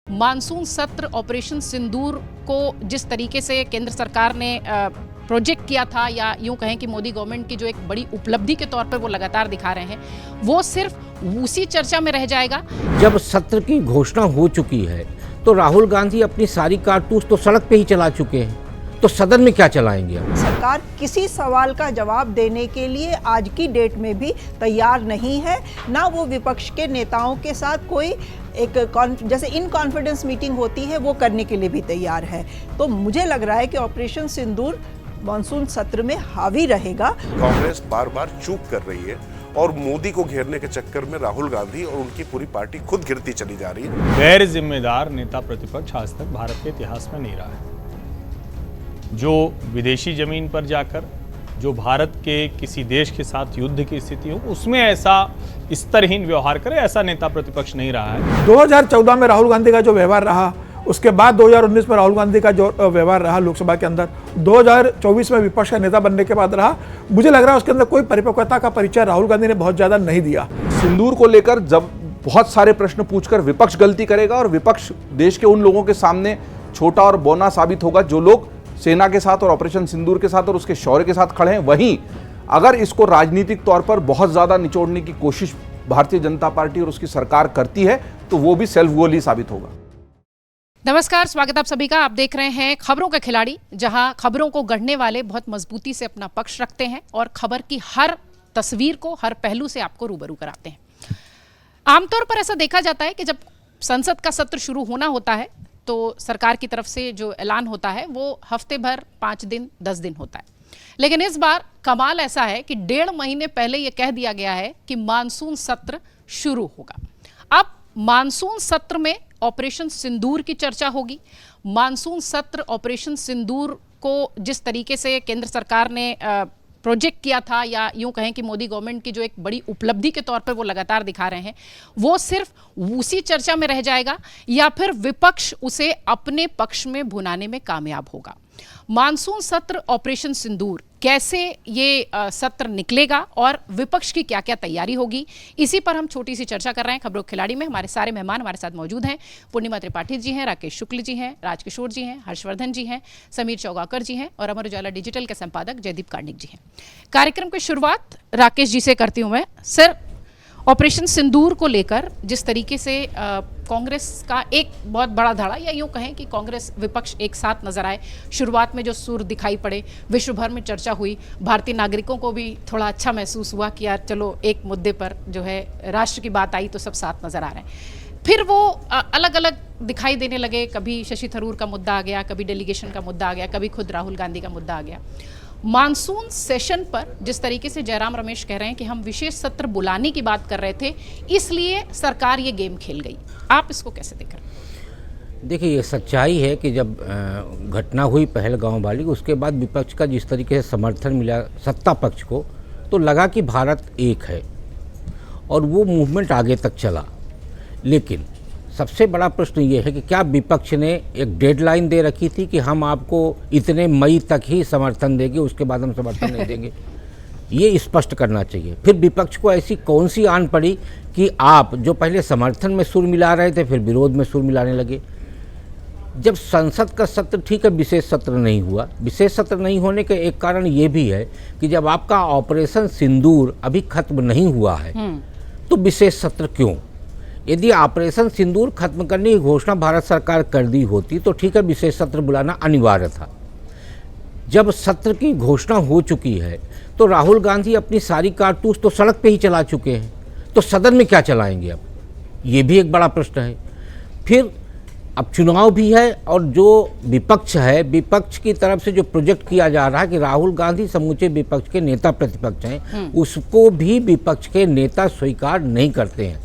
Monsoon सत्र operation सिंदूर को जिस तरीके से केंद्र सरकार ने प्रोजेक्ट किया था, या यूं कहें कि मोदी गवर्नमेंट की जो एक बड़ी उपलब्धि के तौर पर वो लगातार दिखा रहे हैं, वो सिर्फ उसी चर्चा में रह जाएगा। जब सत्र की घोषणा हो चुकी है तो राहुल गांधी अपनी सारी कारतूस तो सड़क पे ही चला चुके हैं, तो सदन में क्या चलाएंगे? सरकार किसी सवाल का जवाब देने के लिए आज की डेट में भी तैयार नहीं है, ना वो विपक्ष के नेताओं के साथ कोई एक जैसे इन कॉन्फिडेंस मीटिंग होती है वो करने के लिए भी तैयार है। तो मुझे लग रहा है कि ऑपरेशन सिंदूर मानसून सत्र में हावी रहेगा। कांग्रेस बार बार चूक कर रही है और मोदी को घेरने के चक्कर में राहुल गांधी और उनकी पूरी पार्टी खुद गिरती चली जा रही है। गैर जिम्मेदार नेता प्रतिपक्ष आज तक भारत के इतिहास में नहीं रहा है। जो विदेशी जमीन पर जाकर जो भारत के किसी देश के साथ युद्ध की स्थिति हो उसमें ऐसा स्तरहीन व्यवहार करे, ऐसा नेता प्रतिपक्ष नहीं रहा है। 2014 में राहुल गांधी का जो व्यवहार रहा, उसके बाद 2019 में राहुल गांधी का जो व्यवहार रहा लोकसभा के अंदर, 2024 में विपक्ष का नेता बनने के बाद रहा, मुझे लग रहा है उसके अंदर कोई परिपक्वता का परिचय राहुल गांधी ने बहुत ज्यादा नहीं दिया। सिंदूर को लेकर जब बहुत सारे प्रश्न पूछकर विपक्ष गलती करेगा और विपक्ष देश के उन लोगों के सामने छोटा और बौना साबित होगा जो लोग सेना के साथ और ऑपरेशन सिंदूर के साथ और उसके शौर्य के साथ खड़े हैं। वहीं अगर इसको राजनीतिक तौर पर बहुत ज्यादा निचोड़ने की कोशिश भारतीय जनता पार्टी और उसकी सरकार करती है तो वो भी सेल्फ गोल ही साबित होगा। नमस्कार, स्वागत आप सभी का। आप देख रहे हैं खबरों का खिलाड़ी, जहां खबरों को गढ़ने वाले बहुत मजबूती से अपना पक्ष रखते हैं और खबर की हर तस्वीर को, हर पहलू से आपको रूबरू कराते हैं। आमतौर पर ऐसा देखा जाता है कि जब संसद का सत्र शुरू होना होता है तो सरकार की तरफ से जो ऐलान होता है वो हफ्ते भर, 5 दिन, 10 दिन होता है। लेकिन इस बार कमाल ऐसा है कि 1.5 महीने पहले यह कह दिया गया है कि मानसून सत्र शुरू होगा। अब मानसून सत्र में ऑपरेशन सिंदूर की चर्चा होगी। मानसून सत्र ऑपरेशन सिंदूर को जिस तरीके से केंद्र सरकार ने प्रोजेक्ट किया था, या यूं कहें कि मोदी गवर्नमेंट की जो एक बड़ी उपलब्धि के तौर पर वो लगातार दिखा रहे हैं, वो सिर्फ उसी चर्चा में रह जाएगा, या फिर विपक्ष उसे अपने पक्ष में भुनाने में कामयाब होगा। मानसून सत्र ऑपरेशन सिंदूर, कैसे ये सत्र निकलेगा और विपक्ष की क्या क्या तैयारी होगी, इसी पर हम छोटी सी चर्चा कर रहे हैं। खबरों खिलाड़ी में हमारे सारे मेहमान हमारे साथ मौजूद हैं। पूर्णिमा त्रिपाठी जी हैं, राकेश शुक्ल जी हैं, राजकिशोर जी हैं, हर्षवर्धन जी हैं, समीर चौगाकर जी हैं और अमर उजाला डिजिटल के संपादक जयदीप कार्णिक जी हैं। कार्यक्रम की शुरुआत राकेश जी से करती हूँ मैं। सर, ऑपरेशन सिंदूर को लेकर जिस तरीके से कांग्रेस का एक बहुत बड़ा धड़ा, या यूं कहें कि कांग्रेस विपक्ष एक साथ नजर आए, शुरुआत में जो सुर दिखाई पड़े, विश्व भर में चर्चा हुई, भारतीय नागरिकों को भी थोड़ा अच्छा महसूस हुआ कि यार चलो एक मुद्दे पर जो है राष्ट्र की बात आई तो सब साथ नजर आ रहे हैं। फिर वो अलग अलग दिखाई देने लगे, कभी शशि थरूर का मुद्दा आ गया, कभी डेलीगेशन का मुद्दा आ गया, कभी खुद राहुल गांधी का मुद्दा आ गया। मानसून सेशन पर जिस तरीके से जयराम रमेश कह रहे हैं कि हम विशेष सत्र बुलाने की बात कर रहे थे, इसलिए सरकार ये गेम खेल गई, आप इसको कैसे देख रहे हैं? देखिए, ये सच्चाई है कि जब घटना हुई पहलगांव वाली, उसके बाद विपक्ष का जिस तरीके से समर्थन मिला सत्ता पक्ष को, तो लगा कि भारत एक है और वो मूवमेंट आगे तक चला। लेकिन सबसे बड़ा प्रश्न ये है कि क्या विपक्ष ने एक डेडलाइन दे रखी थी कि हम आपको इतने मई तक ही समर्थन देंगे, उसके बाद हम समर्थन नहीं देंगे? ये स्पष्ट करना चाहिए। फिर विपक्ष को ऐसी कौन सी आन पड़ी कि आप जो पहले समर्थन में सुर मिला रहे थे फिर विरोध में सुर मिलाने लगे? जब संसद का सत्र, ठीक है, विशेष सत्र नहीं हुआ। विशेष सत्र नहीं होने का एक कारण ये भी है कि जब आपका ऑपरेशन सिंदूर अभी खत्म नहीं हुआ है तो विशेष सत्र क्यों? यदि ऑपरेशन सिंदूर खत्म करने की घोषणा भारत सरकार कर दी होती तो ठीक है, विशेष सत्र बुलाना अनिवार्य था। जब सत्र की घोषणा हो चुकी है तो राहुल गांधी अपनी सारी कारतूस तो सड़क पे ही चला चुके हैं, तो सदन में क्या चलाएंगे? अब ये भी एक बड़ा प्रश्न है। फिर अब चुनाव भी है और जो विपक्ष है, विपक्ष की तरफ से जो प्रोजेक्ट किया जा रहा है कि राहुल गांधी समूचे विपक्ष के नेता प्रतिपक्ष हैं, उसको भी विपक्ष के नेता स्वीकार नहीं करते हैं।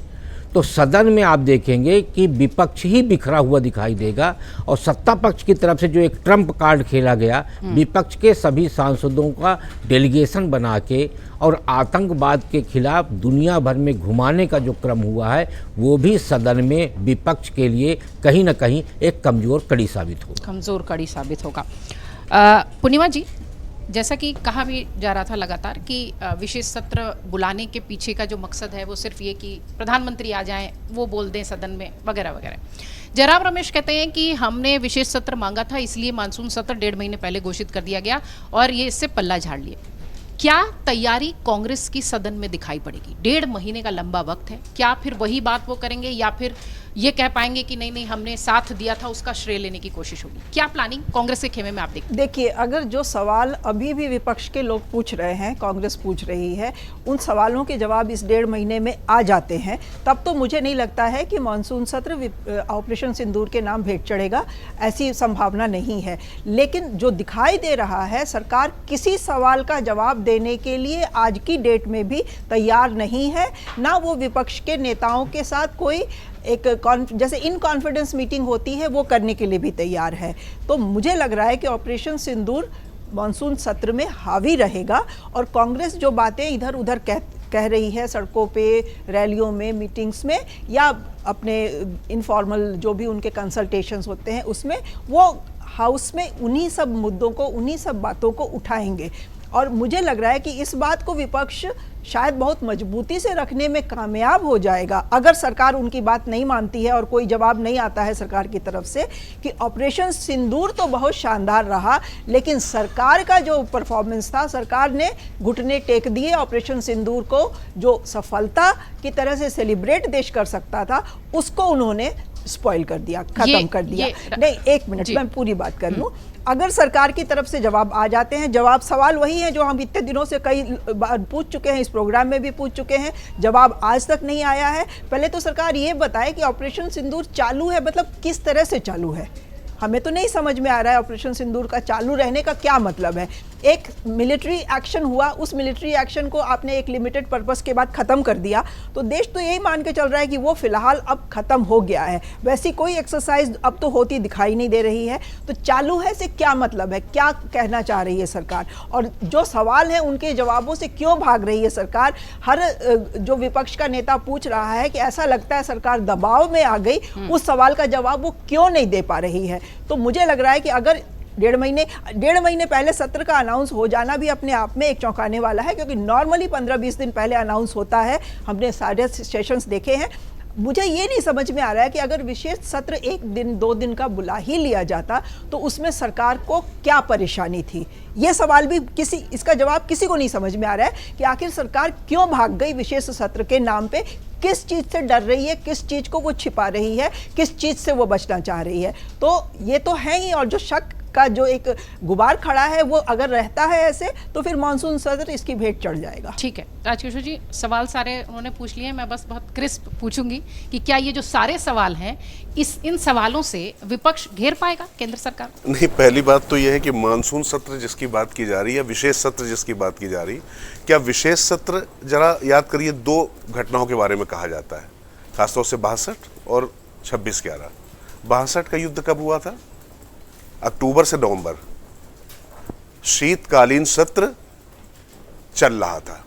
तो सदन में आप देखेंगे कि विपक्ष ही बिखरा हुआ दिखाई देगा और सत्ता पक्ष की तरफ से जो एक ट्रम्प कार्ड खेला गया, विपक्ष के सभी सांसदों का डेलीगेशन बना के और आतंकवाद के खिलाफ दुनिया भर में घुमाने का जो क्रम हुआ है, वो भी सदन में विपक्ष के लिए कहीं ना कहीं एक कमज़ोर कड़ी साबित होगा। कमज़ोर कड़ी साबित होगा। पूर्णिमा जी, जैसा कि कहा भी जा रहा था लगातार कि विशेष सत्र बुलाने के पीछे का जो मकसद है वो सिर्फ ये कि प्रधानमंत्री आ जाएं, वो बोल दें सदन में वगैरह वगैरह। जयराम रमेश कहते हैं कि हमने विशेष सत्र मांगा था, इसलिए मानसून सत्र 1.5 महीने पहले घोषित कर दिया गया और ये इससे पल्ला झाड़ लिए। क्या तैयारी कांग्रेस की सदन में दिखाई पड़ेगी? 1.5 महीने का लंबा वक्त है, क्या फिर वही बात वो करेंगे या फिर ये कह पाएंगे कि नहीं नहीं हमने साथ दिया था, उसका श्रेय लेने की कोशिश होगी? क्या प्लानिंग कांग्रेस के खेमे में आप देखिए, अगर जो सवाल अभी भी विपक्ष के लोग पूछ रहे हैं, कांग्रेस पूछ रही है, उन सवालों के जवाब इस 1.5 महीने में आ जाते हैं, तब तो मुझे नहीं लगता है कि मानसून सत्र ऑपरेशन सिंदूर के नाम भेंट चढ़ेगा, ऐसी संभावना नहीं है। लेकिन जो दिखाई दे रहा है, सरकार किसी सवाल का जवाब देने के लिए आज की डेट में भी तैयार नहीं है, ना वो विपक्ष के नेताओं के साथ कोई एक जैसे इन कॉन्फिडेंस मीटिंग होती है वो करने के लिए भी तैयार है। तो मुझे लग रहा है कि ऑपरेशन सिंदूर मानसून सत्र में हावी रहेगा और कांग्रेस जो बातें इधर उधर कह रही है सड़कों पे, रैलियों में, मीटिंग्स में या अपने इनफॉर्मल जो भी उनके कंसल्टेशंस होते हैं उसमें, वो हाउस में उन्हीं सब मुद्दों को, उन्हीं सब बातों को उठाएंगे। और मुझे लग रहा है कि इस बात को विपक्ष शायद बहुत मजबूती से रखने में कामयाब हो जाएगा अगर सरकार उनकी बात नहीं मानती है और कोई जवाब नहीं आता है सरकार की तरफ से कि ऑपरेशन सिंदूर तो बहुत शानदार रहा, लेकिन सरकार का जो परफॉर्मेंस था, सरकार ने घुटने टेक दिए। ऑपरेशन सिंदूर को जो सफलता की तरह से सेलिब्रेट देश कर सकता था, उसको उन्होंने स्पॉइल कर दिया, खत्म कर दिया। नहीं, एक मिनट, मैं पूरी बात कर लूं। अगर सरकार की तरफ से जवाब आ जाते हैं, जवाब सवाल वही है जो हम इतने दिनों से कई बार पूछ चुके हैं, इस प्रोग्राम में भी पूछ चुके हैं, जवाब आज तक नहीं आया है। पहले तो सरकार ये बताए कि ऑपरेशन सिंदूर चालू है, मतलब किस तरह से चालू है? हमें तो नहीं समझ में आ रहा है ऑपरेशन सिंदूर का चालू रहने का क्या मतलब है। एक मिलिट्री एक्शन हुआ, उस मिलिट्री एक्शन को आपने एक लिमिटेड पर्पस के बाद ख़त्म कर दिया, तो देश तो यही मान के चल रहा है कि वो फिलहाल अब ख़त्म हो गया है। वैसी कोई एक्सरसाइज अब तो होती दिखाई नहीं दे रही है। तो चालू है से क्या मतलब है, क्या कहना चाह रही है सरकार? और जो सवाल है उनके जवाबों से क्यों भाग रही है सरकार? हर जो विपक्ष का नेता पूछ रहा है कि ऐसा लगता है सरकार दबाव में आ गई, उस सवाल का जवाब वो क्यों नहीं दे पा रही है। तो मुझे लग रहा है कि अगर 1.5 महीने पहले सत्र का अनाउंस हो जाना भी अपने आप में एक चौंकाने वाला है, क्योंकि नॉर्मली 15-20 दिन पहले अनाउंस होता है, हमने सारे सेशंस देखे हैं। मुझे ये नहीं समझ में आ रहा है कि अगर विशेष सत्र 1 दिन 2 दिन का बुला ही लिया जाता तो उसमें सरकार को क्या परेशानी थी। ये सवाल भी इसका जवाब किसी को नहीं समझ में आ रहा है कि आखिर सरकार क्यों भाग गई विशेष सत्र के नाम पे, किस चीज़ से डर रही है, किस चीज़ को वो छिपा रही है, किस चीज़ से वो बचना चाह रही है। तो ये तो है ही, और जो शक का जो एक गुबार खड़ा है वो अगर रहता है ऐसे, तो फिर मानसून सत्र इसकी भेंट चढ़ जाएगा। ठीक है राजकिशोर जी, सवाल सारे उन्होंने पूछ लिए, मैं बस बहुत क्रिस्प पूछूंगी कि क्या ये जो सारे सवाल हैं, इन सवालों से विपक्ष घेर पाएगा केंद्र सरकार? नहीं, पहली बात तो यह है कि मानसून सत्र जिसकी बात की जा रही है, विशेष सत्र जिसकी बात की जा रही, क्या विशेष सत्र, जरा याद करिए, 2 घटनाओं के बारे में कहा जाता है, खासतौर से 62 और 26/11। 62 का युद्ध कब हुआ था? अक्टूबर से नवंबर। शीतकालीन सत्र चल रहा था,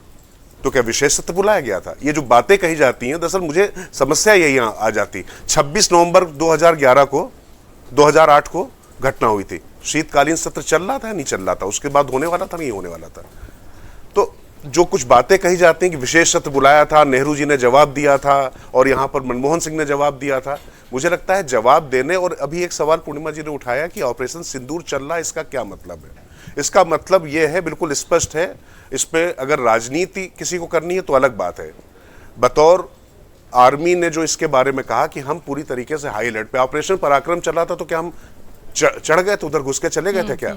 तो क्या विशेष सत्र बुलाया गया था? ये जो बातें कही जाती हैं, दरअसल मुझे समस्या यही आ जाती। 26 नवंबर 2008 को घटना हुई थी। शीतकालीन सत्र चल रहा था या नहीं चल रहा था? उसके बाद होने वाला था, नहीं होने वाला था? तो जो कुछ बातें कही जाती हैं कि विशेष सत्र बुलाया था, नेहरू जी ने जवाब दिया था और यहाँ पर मनमोहन सिंह ने जवाब दिया था, मुझे लगता है जवाब देने। और अभी एक सवाल पूर्णिमा जी ने उठाया कि ऑपरेशन सिंदूर चल रहा है, इसका क्या मतलब है? इसका मतलब यह है, बिल्कुल स्पष्ट है, इस पे अगर राजनीति किसी को करनी है तो अलग बात है। बतौर आर्मी ने जो इसके बारे में कहा कि हम पूरी तरीके से हाई अलर्ट पे, ऑपरेशन पराक्रम चल रहा था तो क्या हम चढ़ गए थे, उधर घुस के चले गए थे क्या?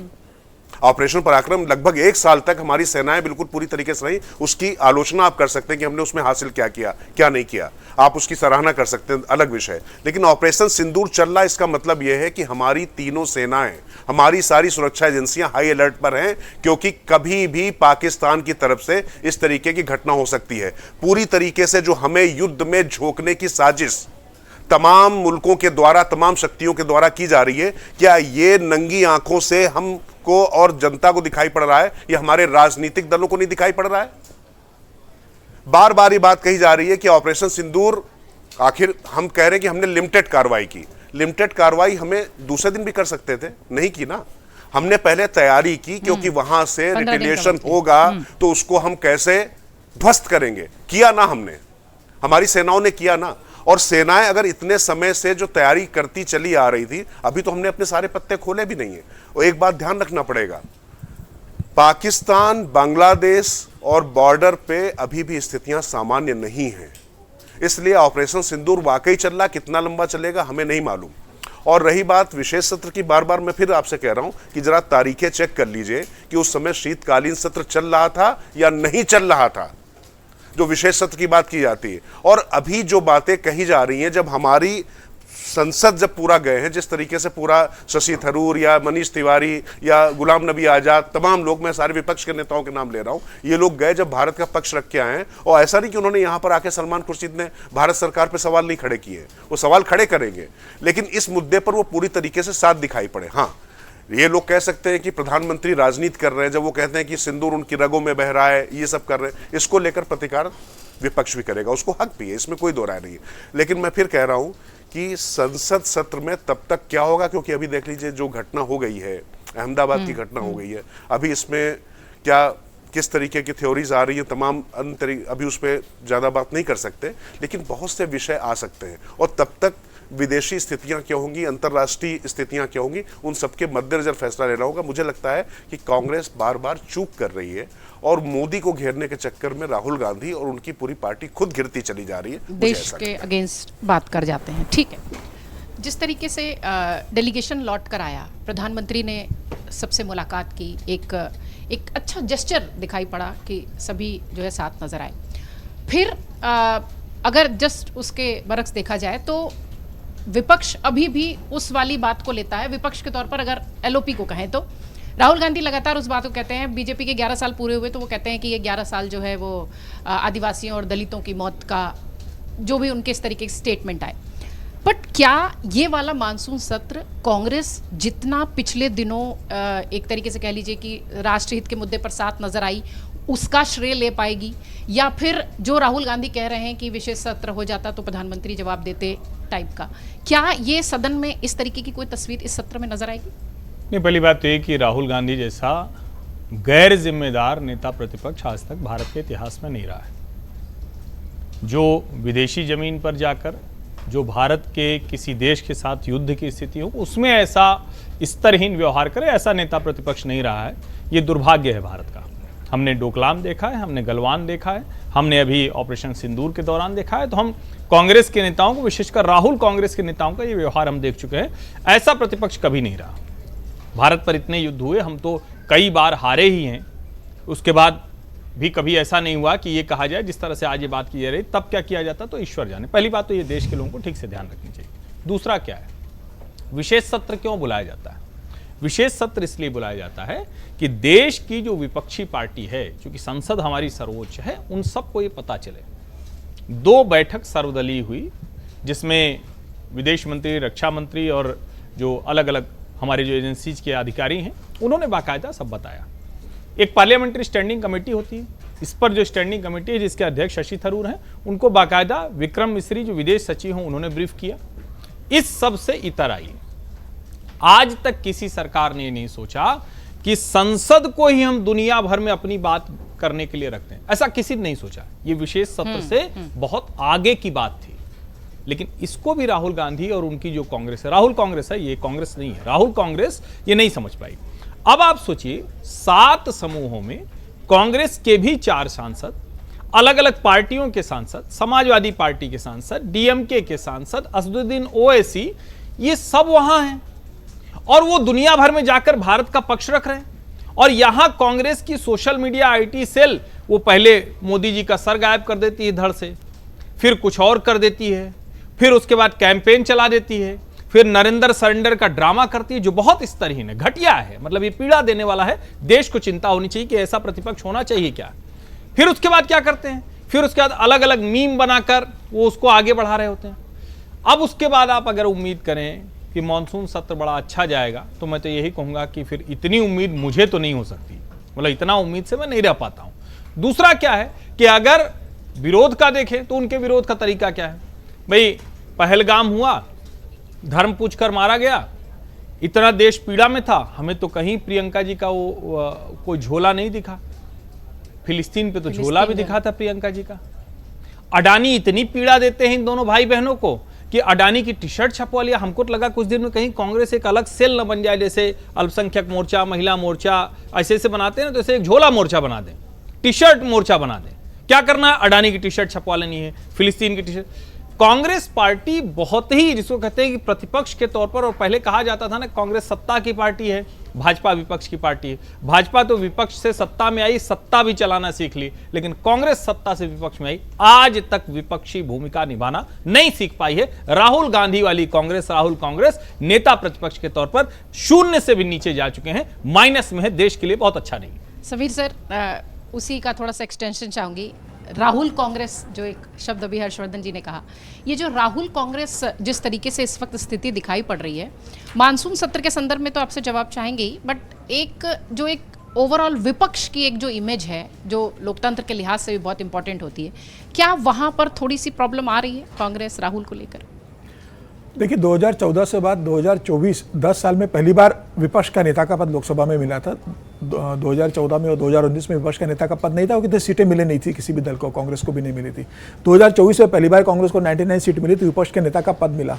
ऑपरेशन पराक्रम लगभग 1 साल तक हमारी सेनाएं बिल्कुल पूरी तरीके से रही। उसकी आलोचना आप कर सकते हैं कि हमने उसमें हासिल क्या किया, क्या नहीं किया, आप उसकी सराहना कर सकते हैं, अलग विषय। लेकिन ऑपरेशन सिंदूर चल रहा है, इसका मतलब यह है कि हमारी तीनों सेनाएं, हमारी सारी सुरक्षा एजेंसियां हाई अलर्ट पर हैं, क्योंकि कभी भी पाकिस्तान की तरफ से इस तरीके की घटना हो सकती है। पूरी तरीके से जो हमें युद्ध में झोंकने की साजिश तमाम मुल्कों के द्वारा, तमाम शक्तियों के द्वारा की जा रही है, क्या ये नंगी आंखों से हमको और जनता को दिखाई पड़ रहा है? ये हमारे राजनीतिक दलों को नहीं दिखाई पड़ रहा है? बार बार ये बात कही जा रही है कि ऑपरेशन सिंदूर, आखिर हम कह रहे हैं कि हमने लिमिटेड कार्रवाई की। लिमिटेड कार्रवाई हमें दूसरे दिन भी कर सकते थे, नहीं की ना। हमने पहले तैयारी की, क्योंकि वहां से 15 दिन का रिटेलिएशन वक्त है। होगा तो उसको हम कैसे ध्वस्त करेंगे। किया ना हमने, हमारी सेनाओं ने किया ना। और सेनाएं अगर इतने समय से जो तैयारी करती चली आ रही थी, अभी तो हमने अपने सारे पत्ते खोले भी नहीं है। और एक बात ध्यान रखना पड़ेगा, पाकिस्तान, बांग्लादेश और बॉर्डर पे अभी भी स्थितियां सामान्य नहीं हैं। इसलिए ऑपरेशन सिंदूर वाकई चल रहा, कितना लंबा चलेगा हमें नहीं मालूम। और रही बात विशेष सत्र की, बार बार मैं फिर आपसे कह रहा हूं कि जरा तारीखें चेक कर लीजिए कि उस समय शीतकालीन सत्र चल रहा था या नहीं चल रहा था, जो विशेष सत्र की बात की जाती है। और अभी जो बातें कही जा रही हैं, जब हमारी संसद जब पूरा गए हैं, जिस तरीके से पूरा शशि थरूर या मनीष तिवारी या गुलाम नबी आजाद, तमाम लोग, मैं सारे विपक्ष के नेताओं के नाम ले रहा हूं, ये लोग गए जब भारत का पक्ष रख के आए हैं। और ऐसा नहीं कि उन्होंने यहां पर आके सलमान खुर्शीद ने भारत सरकार पर सवाल नहीं खड़े किए, वो सवाल खड़े करेंगे, लेकिन इस मुद्दे पर वो पूरी तरीके से साथ दिखाई पड़े। हाँ, ये लोग कह सकते हैं कि प्रधानमंत्री राजनीति कर रहे हैं, जब वो कहते हैं कि सिंदूर उनकी रगों में बह रहा है, ये सब कर रहे हैं, इसको लेकर प्रतिकार विपक्ष भी करेगा, उसको हक भी है, इसमें कोई दो राय नहीं है। लेकिन मैं फिर कह रहा हूं कि संसद सत्र में तब तक क्या होगा, क्योंकि अभी देख लीजिए जो घटना हो गई है, अहमदाबाद की घटना हो गई है, अभी इसमें क्या किस तरीके की थ्योरीज आ रही है, तमाम अभी उस पर ज़्यादा बात नहीं कर सकते, लेकिन बहुत से विषय आ सकते हैं। और तब तक विदेशी स्थितियां क्या होंगी, अंतर्राष्ट्रीय स्थितियां क्या होंगी, उन सबके मद्देनजर फैसला लेना होगा। मुझे लगता है कि कांग्रेस बार बार चूक कर रही है और मोदी को घेरने के चक्कर में राहुल गांधी और उनकी पूरी पार्टी खुद गिरती चली जा रही है। देश के अगेंस्ट बात कर जाते हैं। ठीक है, जिस तरीके से डेलीगेशन लौट कर आया, प्रधानमंत्री ने सबसे मुलाकात की, एक अच्छा जेस्चर दिखाई पड़ा कि सभी जो है साथ नजर आए। फिर अगर जस्ट उसके बरक्स देखा जाए तो विपक्ष अभी भी उस वाली बात को लेता है। विपक्ष के तौर पर अगर एलओपी को कहें तो राहुल गांधी लगातार उस बात को कहते हैं, बीजेपी के 11 साल पूरे हुए तो वो कहते हैं कि ये 11 साल जो है वो आदिवासियों और दलितों की मौत का, जो भी उनके इस तरीके के स्टेटमेंट आए। बट क्या ये वाला मानसून सत्र कांग्रेस जितना पिछले दिनों एक तरीके से कह लीजिए कि राष्ट्रहित के मुद्दे पर साथ नजर आई, उसका श्रेय ले पाएगी, या फिर जो राहुल गांधी कह रहे हैं कि विशेष सत्र हो जाता तो प्रधानमंत्री जवाब देते टाइप का, क्या ये सदन में इस तरीके की कोई तस्वीर इस सत्र में नजर आएगी? नहीं, पहली बात तो ये कि राहुल गांधी जैसा गैर जिम्मेदार नेता प्रतिपक्ष आज तक भारत के इतिहास में नहीं रहा है। जो विदेशी जमीन पर जाकर जो भारत के किसी देश के साथ युद्ध की स्थिति हो, उसमें ऐसा स्तरहीन व्यवहार करे, ऐसा नेता प्रतिपक्ष नहीं रहा है। ये दुर्भाग्य है भारत का। हमने डोकलाम देखा है, हमने गलवान देखा है, हमने अभी ऑपरेशन सिंदूर के दौरान देखा है। तो हम कांग्रेस के नेताओं को, विशेषकर राहुल कांग्रेस के नेताओं का ये व्यवहार हम देख चुके हैं। ऐसा प्रतिपक्ष कभी नहीं रहा। भारत पर इतने युद्ध हुए, हम तो कई बार हारे ही हैं, उसके बाद भी कभी ऐसा नहीं हुआ कि ये कहा जाए जिस तरह से आज ये बात की जा रही, तब क्या किया जाता तो ईश्वर जाने। पहली बात तो ये देश के लोगों को ठीक से ध्यान रखनी चाहिए। दूसरा क्या है, विशेष सत्र क्यों बुलाया जाता है? विशेष सत्र इसलिए बुलाया जाता है कि देश की जो विपक्षी पार्टी है, क्योंकि संसद हमारी सर्वोच्च है, उन सबको ये पता चले। 2 बैठक सर्वदलीय हुई, जिसमें विदेश मंत्री, रक्षा मंत्री और जो अलग अलग हमारे जो एजेंसीज के अधिकारी हैं, उन्होंने बाकायदा सब बताया। एक पार्लियामेंट्री स्टैंडिंग कमेटी होती है, इस पर जो स्टैंडिंग कमेटी है जिसके अध्यक्ष शशि थरूर हैं, उनको बाकायदा विक्रम मिश्री जो विदेश सचिव हैं उन्होंने ब्रीफ किया। इस सब से इतर आई। आज तक किसी सरकार ने नहीं सोचा कि संसद को ही हम दुनिया भर में अपनी बात करने के लिए रखते हैं, ऐसा किसी ने नहीं सोचा। ये विशेष सत्र से बहुत आगे की बात थी। लेकिन इसको भी राहुल गांधी और उनकी जो कांग्रेस है, राहुल कांग्रेस है, ये कांग्रेस नहीं है, राहुल कांग्रेस ये नहीं समझ पाई। अब आप सोचिए, 7 समूहों में कांग्रेस के भी 4 सांसद, अलग अलग पार्टियों के सांसद, समाजवादी पार्टी के सांसद, डीएमके के सांसद, असदुद्दीन ओवैसी, ये सब वहां हैं और वो दुनिया भर में जाकर भारत का पक्ष रख रहे हैं। और यहां कांग्रेस की सोशल मीडिया आईटी सेल, वो पहले मोदी जी का सर गायब कर देती है धड़ से, फिर कुछ और कर देती है, फिर उसके बाद कैंपेन चला देती है, फिर नरेंद्र सरेंडर का ड्रामा करती है, जो बहुत स्तरहीन है, घटिया है। मतलब ये पीड़ा देने वाला है। देश को चिंता होनी चाहिए कि ऐसा प्रतिपक्ष होना चाहिए क्या। फिर उसके बाद क्या करते हैं, फिर उसके बाद अलग अलग मीम बनाकर वो उसको आगे बढ़ा रहे होते हैं। अब उसके बाद आप अगर उम्मीद करें कि मानसून सत्र बड़ा अच्छा जाएगा, तो मैं तो यही कहूंगा कि फिर इतनी उम्मीद मुझे तो नहीं हो सकती। मतलब इतना उम्मीद से मैं नहीं रह पाता हूं। दूसरा क्या है कि अगर विरोध का देखें तो उनके विरोध का तरीका क्या है। भाई, पहलगाम हुआ, धर्म पूछकर मारा गया, इतना देश पीड़ा में था, हमें तो कहीं प्रियंका जी का वो कोई झोला नहीं दिखा। फिलिस्तीन पे तो झोला भी दिखा था प्रियंका जी का। अडानी इतनी पीड़ा देते हैं इन दोनों भाई बहनों को कि अडानी की टी शर्ट छपवा लिया। हमको तो लगा कुछ दिन में कहीं कांग्रेस एक अलग सेल न बन जाए, जैसे अल्पसंख्यक मोर्चा, महिला मोर्चा ऐसे बनाते हैं ना, तो ऐसे एक झोला मोर्चा बना दें, टी शर्ट मोर्चा बना दें। क्या करना है, अडानी की टी शर्ट छपवा लेनी है, फिलिस्तीन की टी शर्ट। कांग्रेस पार्टी बहुत ही, जिसको कहते हैं कि प्रतिपक्ष के तौर पर, और पहले कहा जाता था ना कांग्रेस सत्ता की पार्टी है, भाजपा विपक्ष की पार्टी है। भाजपा तो विपक्ष से सत्ता में आई, सत्ता भी चलाना सीख ली, लेकिन कांग्रेस सत्ता से विपक्ष में आई, आज तक विपक्षी भूमिका निभाना नहीं सीख पाई है। राहुल गांधी वाली कांग्रेस, राहुल कांग्रेस नेता प्रतिपक्ष के तौर पर शून्य से भी नीचे जा चुके हैं, माइनस में है, देश के लिए बहुत अच्छा नहीं। समीर सर, उसी का थोड़ा सा एक्सटेंशन चाहूंगी। राहुल कांग्रेस, जो एक शब्द अभी हर्षवर्धन जी ने कहा, ये जो राहुल कांग्रेस जिस तरीके से इस वक्त स्थिति दिखाई पड़ रही है, मानसून सत्र के संदर्भ में तो आपसे जवाब चाहेंगे ही, बट एक ओवरऑल विपक्ष की एक जो इमेज है, जो लोकतंत्र के लिहाज से भी बहुत इंपॉर्टेंट होती है, क्या वहां पर थोड़ी सी प्रॉब्लम आ रही है कांग्रेस राहुल को लेकर? देखिए, 2014 से बाद 2024 10 साल में पहली बार विपक्ष का नेता का पद लोकसभा में मिला था। 2014 में और 2019 में विपक्ष का नेता का पद नहीं था, क्योंकि इतनी सीटें मिले नहीं थी किसी भी दल को, कांग्रेस को भी नहीं मिली थी। 2024 में पहली बार कांग्रेस को 99 सीट मिली, तो विपक्ष के नेता का पद मिला।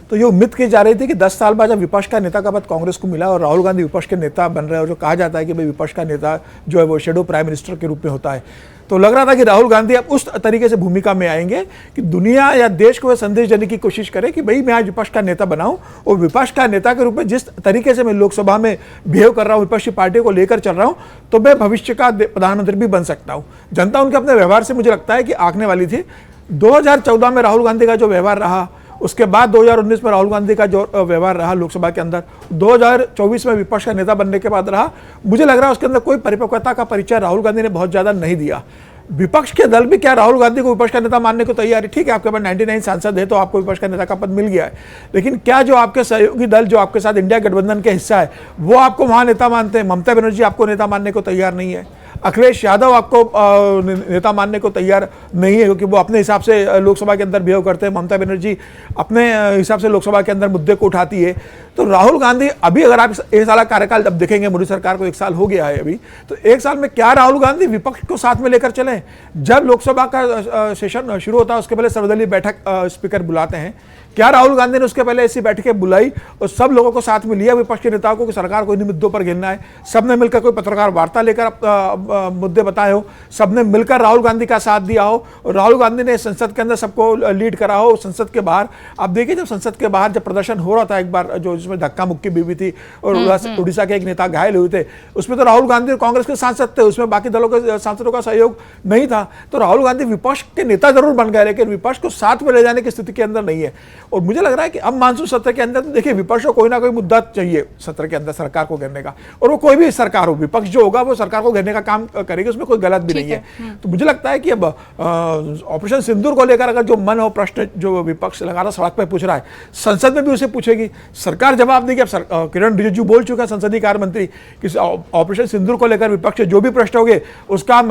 तो ये उम्मीद की जा रही थी कि 10 साल बाद जब विपक्ष का नेता का पद कांग्रेस को मिला और राहुल गांधी विपक्ष के नेता बन रहे हैं, और जो कहा जाता है कि भाई विपक्ष का नेता जो है वो शेडो प्राइम मिनिस्टर के रूप में होता है, तो लग रहा था कि राहुल गांधी अब उस तरीके से भूमिका में आएंगे कि दुनिया या देश को वह संदेश देने की कोशिश करे कि भाई मैं आज विपक्ष का नेता बनाऊं, और विपक्ष का नेता के रूप में जिस तरीके से मैं लोकसभा में बिहेव कर रहा हूं, विपक्षी पार्टी को लेकर चल रहा हूं, तो मैं भविष्य का प्रधानमंत्री भी बन सकता हूं। जनता उनके अपने व्यवहार से मुझे लगता है कि आंकने वाली थी। 2014 में राहुल गांधी का जो व्यवहार रहा, उसके बाद 2019 में राहुल गांधी का जो व्यवहार रहा लोकसभा के अंदर, 2024 में विपक्ष का नेता बनने के बाद रहा, मुझे लग रहा है उसके अंदर कोई परिपक्वता का परिचय राहुल गांधी ने बहुत ज़्यादा नहीं दिया। विपक्ष के दल भी क्या राहुल गांधी को विपक्ष का नेता मानने को तैयार है? ठीक है, आपके पास 99 सांसद है, तो आपको विपक्ष का नेता का पद मिल गया है, लेकिन क्या जो आपके सहयोगी दल जो आपके साथ इंडिया गठबंधन के हिस्सा है, वो आपको वहाँ नेता मानते हैं? ममता बनर्जी आपको नेता मानने को तैयार नहीं है, अखिलेश यादव आपको नेता मानने को तैयार नहीं है, क्योंकि वो अपने हिसाब से लोकसभा के अंदर बिहेव करते हैं। ममता बनर्जी अपने हिसाब से लोकसभा के अंदर मुद्दे को उठाती है। तो राहुल गांधी अभी, अगर आप एक साल का कार्यकाल जब देखेंगे, मोदी सरकार को 1 साल हो गया है अभी, तो 1 साल में क्या राहुल गांधी विपक्ष को साथ में लेकर चले? जब लोकसभा का सेशन शुरू होता है, उसके पहले सर्वदलीय बैठक स्पीकर बुलाते हैं, क्या राहुल गांधी ने उसके पहले ऐसी बैठकें बुलाई और सब लोगों को साथ में लिया, विपक्ष के नेताओं को, कि सरकार को इन मुद्दों पर घेरना है? सबने मिलकर कोई पत्रकार वार्ता लेकर मुद्दे बताए हो, सबने मिलकर राहुल गांधी का साथ दिया हो, और राहुल गांधी ने संसद के अंदर सबको लीड करा हो। संसद के बाहर आप देखिए, जब संसद के बाहर जब प्रदर्शन हो रहा था एक बार, जो जिसमें धक्का मुक्की भी हुई थी और उड़ीसा के एक नेता घायल हुए थे, उसमें तो राहुल गांधी और कांग्रेस के सांसद थे, उसमें बाकी दलों के सांसदों का सहयोग नहीं था। तो राहुल गांधी विपक्ष के नेता जरूर बन गए, लेकिन विपक्ष को साथ में ले जाने की स्थिति के अंदर नहीं है। और मुझे लग रहा है कि अब मानसून सत्र के अंदर तो देखिए, विपक्ष को कोई ना कोई मुद्दा चाहिए सत्र के अंदर सरकार को घेरने का, और वो कोई भी सरकार हो, विपक्ष जो होगा वो सरकार को घेरने का काम करेगी, उसमें कोई गलत भी नहीं है। तो मुझे लगता है कि अब ऑपरेशन सिंदूर को लेकर अगर जो मन और प्रश्न जो विपक्ष लगातार सड़क पर पूछ रहा है, संसद में भी उसे पूछेगी, सरकार जवाब देगी। अब किरण रिजिजू बोल चुका है, संसदीय कार्य मंत्री, कि ऑपरेशन सिंदूर को लेकर विपक्ष जो भी प्रश्न होंगे उसका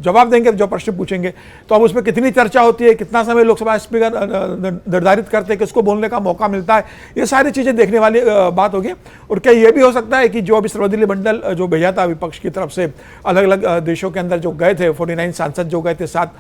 जवाब देंगे, जो प्रश्न पूछेंगे। तो अब उसमें कितनी चर्चा होती है, कितना समय लोकसभा स्पीकर निर्धारित करते हैं, किसको बोलने का मौका मिलता है, ये सारी चीजें देखने वाली बात होगी। और क्या ये भी हो सकता है कि जो अभी सर्वदलीय मंडल जो भेजा था विपक्ष की तरफ से, अलग अलग देशों के अंदर जो गए थे, 49 सांसद जो गए थे 7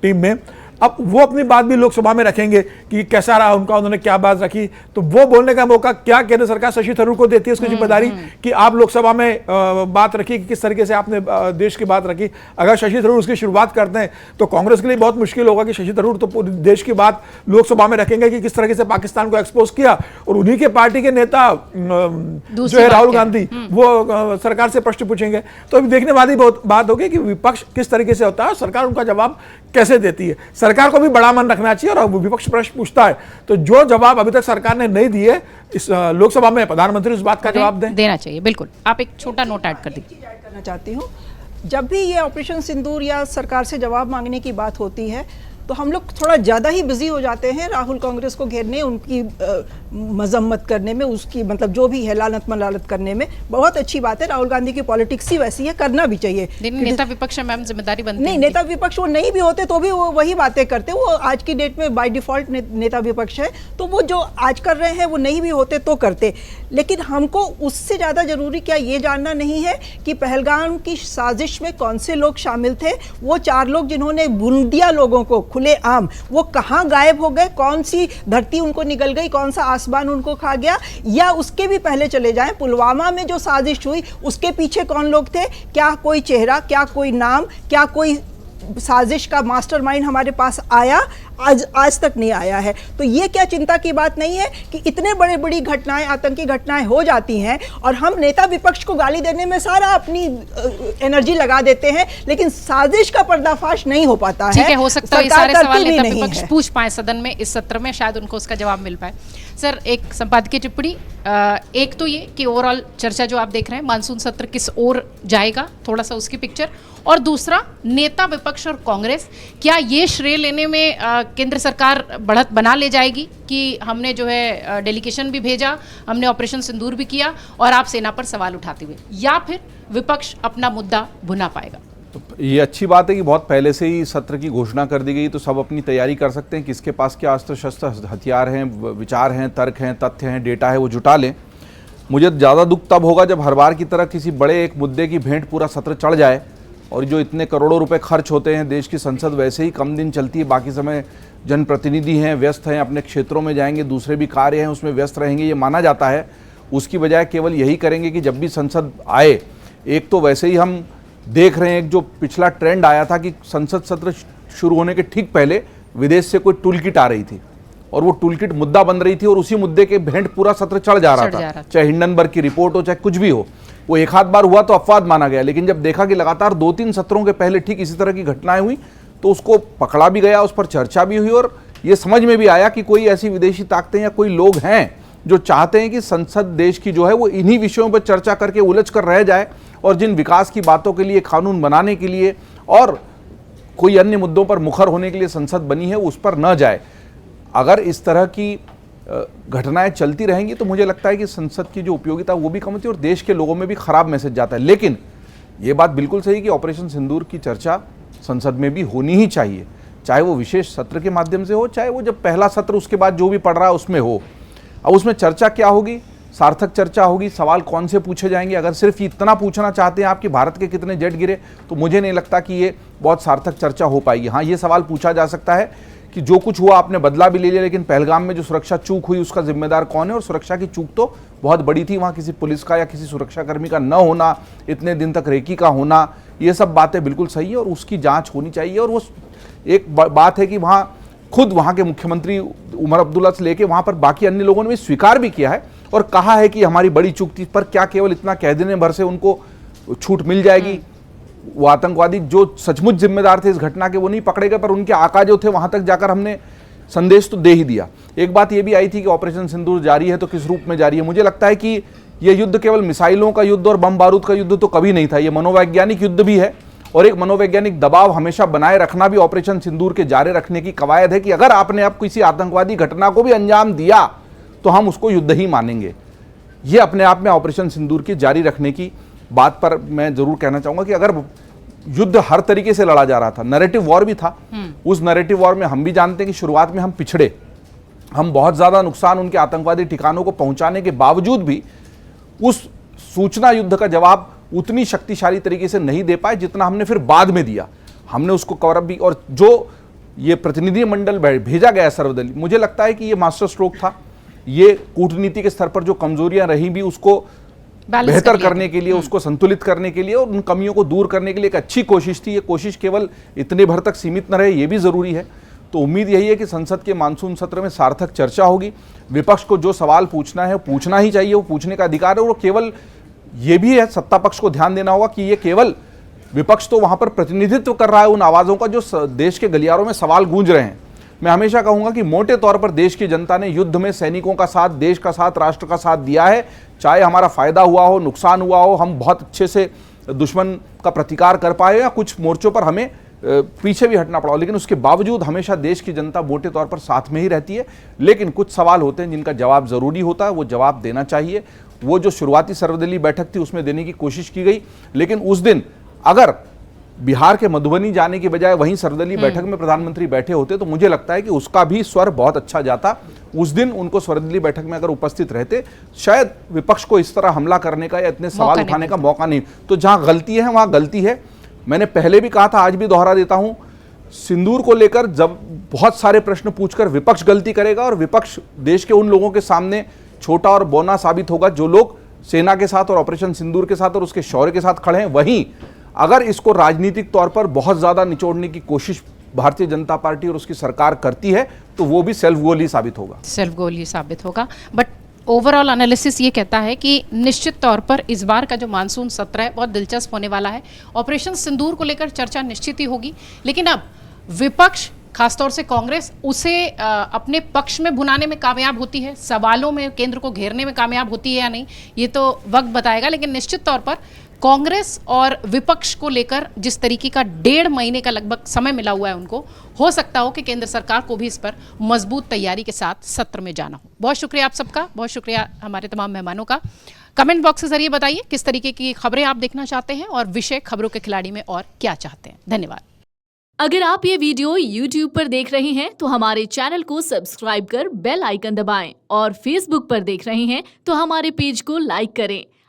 टीम में, अब वो अपनी बात भी लोकसभा में रखेंगे कि कैसा रहा उनका, उन्होंने क्या बात रखी, तो वो बोलने का मौका क्या केंद्र सरकार शशि थरूर को देती है उसकी जिम्मेदारी कि आप लोकसभा में बात रखी, कि किस तरीके से आपने देश की बात रखी। अगर शशि थरूर उसकी शुरुआत करते हैं तो कांग्रेस के लिए बहुत मुश्किल होगा कि शशि थरूर तो पूरे देश की बात लोकसभा में रखेंगे कि किस तरीके से पाकिस्तान को एक्सपोज किया, और उन्हीं के पार्टी के नेता जो है राहुल गांधी वो सरकार से प्रश्न पूछेंगे। तो अभी देखने वाली बहुत बात होगी कि विपक्ष किस तरीके से होता है, सरकार उनका जवाब कैसे देती है। सरकार को भी बड़ा मन रखना चाहिए, और विपक्ष प्रश्न पूछता है तो जो जवाब अभी तक सरकार ने नहीं दिए, इस लोकसभा में प्रधानमंत्री उस बात का जवाब देना चाहिए। बिल्कुल, आप एक छोटा नोट ऐड कर दीजिए। करना चाहती हूँ, जब भी ये ऑपरेशन सिंदूर या सरकार से जवाब मांगने की बात होती है, तो हम लोग थोड़ा ज़्यादा ही बिजी हो जाते हैं राहुल कांग्रेस को घेरने, उनकी मजम्मत करने में, उसकी मतलब जो भी है लानत मलालत करने में। बहुत अच्छी बात है, राहुल गांधी की पॉलिटिक्स ही वैसी है, करना भी चाहिए। नेता विपक्ष है मैम, जिम्मेदारी बनती नहीं, है नेता विपक्ष वो नहीं भी होते तो भी वो वही बातें करते, वो आज की डेट में बाय डिफॉल्ट नेता विपक्ष है, तो वो जो आज कर रहे हैं वो नहीं भी होते तो करते। लेकिन हमको उससे ज़्यादा ज़रूरी क्या ये जानना नहीं है कि पहलगाम की साजिश में कौन से लोग शामिल थे। वो 4 लोग जिन्होंने भून दिया लोगों को खुलेआम, वो कहाँ गायब हो गए, कौन सी धरती उनको निगल गई, कौन सा आसमान उनको खा गया। या उसके भी पहले चले जाएं, पुलवामा में जो साजिश हुई उसके पीछे कौन लोग थे, क्या कोई चेहरा, क्या कोई नाम, क्या कोई साजिश का मास्टरमाइंड हमारे पास आया? आज तक नहीं आया है। तो ये क्या चिंता की बात नहीं है कि इतने बड़े बड़ी घटनाएं, आतंकी घटनाएं हो जाती हैं और हम नेता विपक्ष को गाली देने में सारा अपनी एनर्जी लगा देते हैं, लेकिन साजिश का पर्दाफाश नहीं हो पाता है। ठीक है, हो सकता है ये सारे सवाल नेता नहीं विपक्ष है। पूछ पाए सदन में, इस सत्र में शायद उनको उसका जवाब मिल पाए। सर, एक संपादकीय टिप्पणी, एक तो ये कि ओवरऑल चर्चा जो आप देख रहे हैं, मानसून सत्र किस ओर जाएगा, थोड़ा सा उसकी पिक्चर, और दूसरा नेता विपक्ष और कांग्रेस क्या ये श्रेय लेने में केंद्र सरकार बढ़त बना ले जाएगी कि हमने जो है डेलीगेशन भी भेजा, हमने ऑपरेशन सिंदूर भी किया और आप सेना पर सवाल उठाते हुए, या फिर विपक्ष अपना मुद्दा भुना पाएगा? तो ये अच्छी बात है कि बहुत पहले से ही सत्र की घोषणा कर दी गई, तो सब अपनी तैयारी कर सकते हैं, किसके पास क्या अस्त्र शस्त्र हथियार हैं, विचार हैं, तर्क हैं, तथ्य हैं, डेटा है, वो जुटा लें। मुझे ज़्यादा दुख तब होगा जब हर बार की तरह किसी बड़े एक मुद्दे की भेंट पूरा सत्र चढ़ जाए और जो इतने करोड़ों रुपए खर्च होते हैं, देश की संसद वैसे ही कम दिन चलती है, बाकी समय जनप्रतिनिधि हैं, व्यस्त हैं, अपने क्षेत्रों में जाएंगे, दूसरे भी कार्य हैं उसमें व्यस्त रहेंगे, ये माना जाता है। उसकी बजाय केवल यही करेंगे कि जब भी संसद आए, एक तो वैसे ही हम देख रहे हैं एक जो पिछला ट्रेंड आया था कि संसद सत्र शुरू होने के ठीक पहले विदेश से कोई टूल किट आ रही थी और वो टूल किट मुद्दा बन रही थी और उसी मुद्दे के भेंट पूरा सत्र चढ़ जा रहा था, चाहे हिंडनबर्ग की रिपोर्ट हो, चाहे कुछ भी हो। वो एक आध बार हुआ तो अपवाद माना गया, लेकिन जब देखा कि लगातार 2-3 सत्रों के पहले ठीक इसी तरह की घटनाएं हुई तो उसको पकड़ा भी गया, उस पर चर्चा भी हुई और ये समझ में भी आया कि कोई ऐसी विदेशी ताकतें या कोई लोग हैं जो चाहते हैं कि संसद देश की जो है वो इन्हीं विषयों पर चर्चा करके उलझ कर रह जाए और जिन विकास की बातों के लिए, कानून बनाने के लिए और कोई अन्य मुद्दों पर मुखर होने के लिए संसद बनी है उस पर न जाए। अगर इस तरह की घटनाएं चलती रहेंगी तो मुझे लगता है कि संसद की जो उपयोगिता वो भी कम होती है और देश के लोगों में भी खराब मैसेज जाता है। लेकिन ये बात बिल्कुल सही कि ऑपरेशन सिंदूर की चर्चा संसद में भी होनी ही चाहिए, चाहे वो विशेष सत्र के माध्यम से हो, चाहे वो जब पहला सत्र उसके बाद जो भी पड़ रहा है उसमें हो। अब उसमें चर्चा क्या होगी, सार्थक चर्चा होगी, सवाल कौन से पूछे जाएंगे। अगर सिर्फ इतना पूछना चाहते हैं आप कि भारत के कितने जेट गिरे, तो मुझे नहीं लगता कि ये बहुत सार्थक चर्चा हो पाएगी। हाँ, ये सवाल पूछा जा सकता है कि जो कुछ हुआ आपने बदला भी ले लिया, लेकिन पहलगाम में जो सुरक्षा चूक हुई उसका जिम्मेदार कौन है, और सुरक्षा की चूक तो बहुत बड़ी थी, वहाँ किसी पुलिस का या किसी सुरक्षाकर्मी का न होना, इतने दिन तक रेकी का होना, ये सब बातें बिल्कुल सही है और उसकी जाँच होनी चाहिए। और वो एक बात है कि वहाँ खुद वहाँ के मुख्यमंत्री उमर अब्दुल्ला से लेके वहाँ पर बाकी अन्य लोगों ने भी स्वीकार भी किया है और कहा है कि हमारी बड़ी चूक थी, पर क्या केवल इतना कह देने भर से उनको छूट मिल जाएगी? वो आतंकवादी जो सचमुच जिम्मेदार थे इस घटना के वो नहीं पकड़े गए, पर उनके आका जो थे वहां तक जाकर हमने संदेश तो दे ही दिया। एक बात ये भी आई थी कि ऑपरेशन सिंदूर जारी है तो किस रूप में जारी है। मुझे लगता है कि ये युद्ध केवल मिसाइलों का युद्ध और बम बारूद का युद्ध तो कभी नहीं था, ये मनोवैज्ञानिक युद्ध भी है और एक मनोवैज्ञानिक दबाव हमेशा बनाए रखना भी ऑपरेशन सिंदूर के जारी रखने की कवायद है कि अगर आपने अब किसी आतंकवादी घटना को भी अंजाम दिया तो हम उसको युद्ध ही मानेंगे। ये अपने आप में ऑपरेशन सिंदूर की जारी रखने की बात पर मैं जरूर कहना चाहूंगा कि अगर युद्ध हर तरीके से लड़ा जा रहा था, नैरेटिव वॉर भी था, उस नैरेटिव वॉर में हम भी जानते हैं कि शुरुआत में हम पिछड़े, हम बहुत ज्यादा नुकसान उनके आतंकवादी ठिकानों को पहुंचाने के बावजूद भी उस सूचना युद्ध का जवाब उतनी शक्तिशाली तरीके से नहीं दे पाए जितना हमने फिर बाद में दिया। हमने उसको कवरअप भी, और जो ये प्रतिनिधिमंडल भेजा गया सर्वदलीय, मुझे लगता है कि ये मास्टर स्ट्रोक था। ये कूटनीति के स्तर पर जो कमजोरियां रही भी उसको बेहतर करने के लिए, उसको संतुलित करने के लिए और उन कमियों को दूर करने के लिए एक अच्छी कोशिश थी। ये कोशिश केवल इतने भर तक सीमित न रहे, ये भी जरूरी है। तो उम्मीद यही है कि संसद के मानसून सत्र में सार्थक चर्चा होगी। विपक्ष को जो सवाल पूछना है पूछना ही चाहिए, वो पूछने का अधिकार है। और केवल ये भी है, सत्ता पक्ष को ध्यान देना होगा कि ये केवल विपक्ष तो वहां पर प्रतिनिधित्व कर रहा है उन आवाजों का जो देश के गलियारों में सवाल गूंज रहे हैं। मैं हमेशा कहूंगा कि मोटे तौर पर देश की जनता ने युद्ध में सैनिकों का साथ, देश का साथ, राष्ट्र का साथ दिया है। चाहे हमारा फायदा हुआ हो, नुकसान हुआ हो, हम बहुत अच्छे से दुश्मन का प्रतिकार कर पाए या कुछ मोर्चों पर हमें पीछे भी हटना पड़ा हो, लेकिन उसके बावजूद हमेशा देश की जनता मोटे तौर पर साथ में ही रहती है। लेकिन कुछ सवाल होते हैं जिनका जवाब ज़रूरी होता है, वो जवाब देना चाहिए। वो जो शुरुआती सर्वदलीय बैठक थी उसमें देने की कोशिश की गई, लेकिन उस दिन अगर बिहार के मधुबनी जाने की बजाय वहीं सर्वदलीय बैठक में प्रधानमंत्री बैठे होते तो मुझे लगता है कि उसका भी स्वर बहुत अच्छा जाता। उस दिन उनको सर्वदलीय बैठक में अगर उपस्थित रहते, शायद विपक्ष को इस तरह हमला करने का या इतने सवाल उठाने का मौका नहीं। तो जहां गलती है वहां गलती है। मैंने पहले भी कहा था, आज भी दोहरा देता हूं, सिंदूर को लेकर जब बहुत सारे प्रश्न पूछकर विपक्ष गलती करेगा और विपक्ष देश के उन लोगों के सामने छोटा और बौना साबित होगा जो लोग सेना के साथ और ऑपरेशन सिंदूर के साथ और उसके शौर्य के साथ खड़े हैं। वहीं अगर इसको राजनीतिक तौर पर बहुत ज्यादा निचोड़ने की कोशिश भारतीय जनता पार्टी और उसकी सरकार करती है तो वो भी सेल्फ गोल ही साबित होगा। सेल्फ गोल ही साबित होगा। बट ओवरऑल एनालिसिस ये कहता है कि निश्चित तौर पर इस बार का जो मानसून सत्र है बहुत दिलचस्प होने वाला है। ऑपरेशन सिंदूर को लेकर चर्चा निश्चित ही होगी, लेकिन अब विपक्ष खासतौर से कांग्रेस उसे अपने पक्ष में भुनाने में कामयाब होती है, सवालों में केंद्र को घेरने में कामयाब होती है या नहीं, ये तो वक्त बताएगा। लेकिन निश्चित तौर पर कांग्रेस और विपक्ष को लेकर जिस तरीके का 1.5 महीने का लगभग समय मिला हुआ है उनको, हो सकता हो कि केंद्र सरकार को भी इस पर मजबूत तैयारी के साथ सत्र में जाना हो। बहुत शुक्रिया आप सबका, बहुत शुक्रिया हमारे तमाम मेहमानों का। कमेंट बॉक्स के जरिए बताइए किस तरीके की खबरें आप देखना चाहते हैं और विषय खबरों के खिलाड़ी में और क्या चाहते हैं। धन्यवाद। अगर आप ये वीडियो YouTube पर देख रहे हैं तो हमारे चैनल को सब्सक्राइब कर बेल आइकन दबाएं और Facebook पर देख रहे हैं तो हमारे पेज को लाइक करें।